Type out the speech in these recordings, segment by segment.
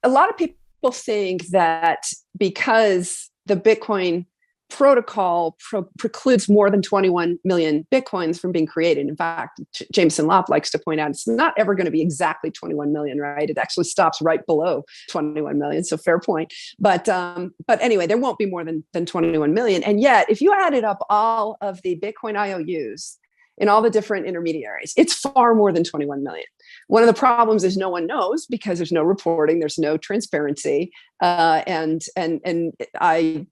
a lot of people think that because the Bitcoin protocol precludes more than 21 million Bitcoins from being created. In fact, Jameson Lopp likes to point out it's not ever going to be exactly 21 million, right? It actually stops right below 21 million. So fair point. But anyway, there won't be more than 21 million. And yet, if you added up all of the Bitcoin IOUs in all the different intermediaries, it's far more than 21 million. One of the problems is no one knows because there's no reporting, there's no transparency, but I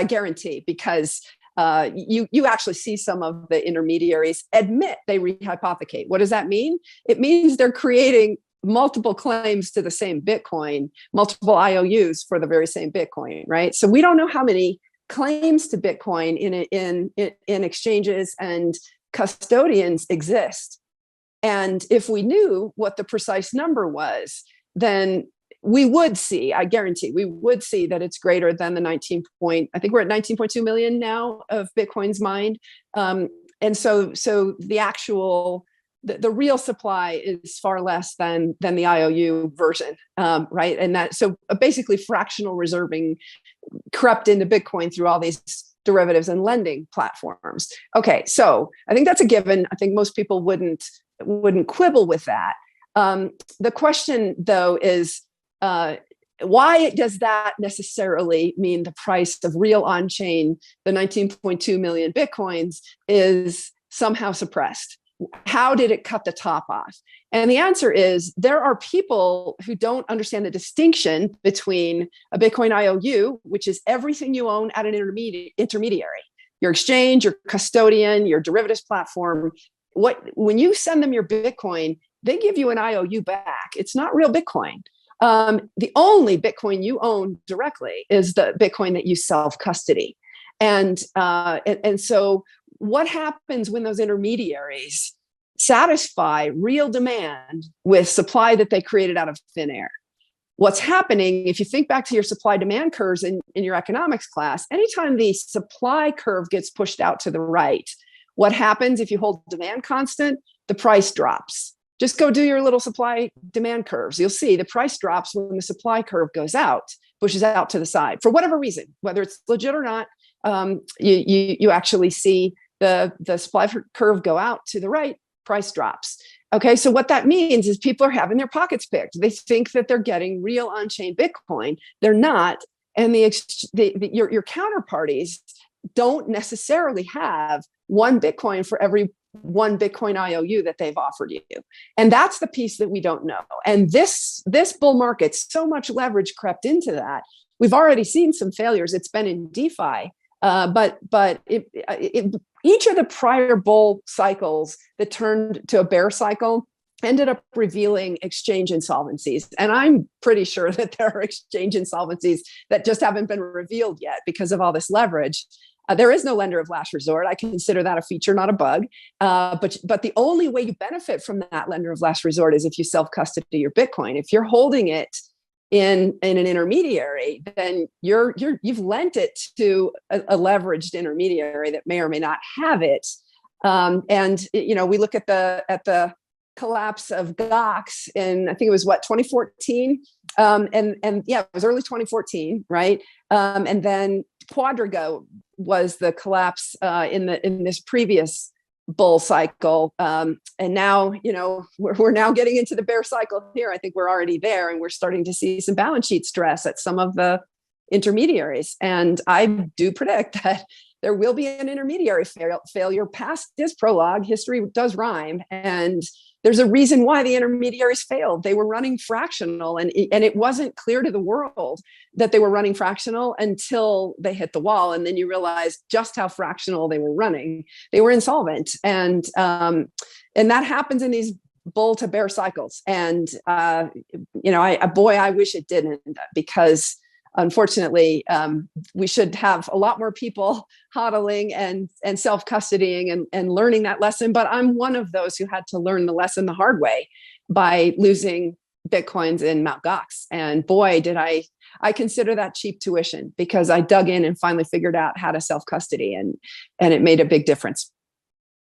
guarantee, because you actually see some of the intermediaries admit they rehypothecate. What does that mean? It means they're creating multiple claims to the same Bitcoin, multiple IOUs for the very same Bitcoin, right? So we don't know how many claims to Bitcoin in exchanges and custodians exist. And if we knew what the precise number was, then we would see, I guarantee, we would see that it's greater than the I think we're at 19.2 million now of Bitcoins mined. And so the actual, the real supply is far less than the IOU version, right? And that, so basically fractional reserving crept into Bitcoin through all these derivatives and lending platforms. Okay, so I think that's a given. I think most people wouldn't quibble with that. The question, though, is why does that necessarily mean the price of real on-chain, the 19.2 million Bitcoins, is somehow suppressed? How did it cut the top off? And the answer is there are people who don't understand the distinction between a Bitcoin IOU, which is everything you own at an intermediary, your exchange, your custodian, your derivatives platform. When you send them your Bitcoin, they give you an IOU back. It's not real Bitcoin. The only Bitcoin you own directly is the Bitcoin that you self-custody. And so what happens when those intermediaries satisfy real demand with supply that they created out of thin air? What's happening, if you think back to your supply demand curves in your economics class, anytime the supply curve gets pushed out to the right, what happens if you hold demand constant? The price drops. Just go do your little supply demand curves. You'll see the price drops when the supply curve goes out, pushes out to the side for whatever reason, whether it's legit or not. You actually see the supply curve go out to the right, price drops. Okay, so what that means is people are having their pockets picked. They think that they're getting real on-chain Bitcoin. They're not, and your counterparties don't necessarily have one Bitcoin for every one Bitcoin IOU that they've offered you. And that's the piece that we don't know. And this bull market, so much leverage crept into that. We've already seen some failures. It's been in DeFi, but each of the prior bull cycles that turned to a bear cycle ended up revealing exchange insolvencies. And I'm pretty sure that there are exchange insolvencies that just haven't been revealed yet because of all this leverage. There is no lender of last resort. I consider that a feature, not a bug. But the only way you benefit from that lender of last resort is if you self-custody your Bitcoin. If you're holding it in an intermediary, then you've lent it to a leveraged intermediary that may or may not have it. And we look at the collapse of Gox in, I think it was 2014, and yeah, it was early 2014, right? And then Quadriga was the collapse in this previous bull cycle, and now we're now getting into the bear cycle here. I think we're already there, and we're starting to see some balance sheet stress at some of the intermediaries, and I do predict that there will be an intermediary failure. Past is prologue, history does rhyme, and there's a reason why the intermediaries failed. They were running fractional, and it wasn't clear to the world that they were running fractional until they hit the wall. And then you realize just how fractional they were running. They were insolvent. And that happens in these bull to bear cycles. And, I wish it didn't, because unfortunately, we should have a lot more people hodling and self-custodying and learning that lesson. But I'm one of those who had to learn the lesson the hard way by losing Bitcoins in Mt. Gox. And boy, did I consider that cheap tuition, because I dug in and finally figured out how to self-custody, and it made a big difference.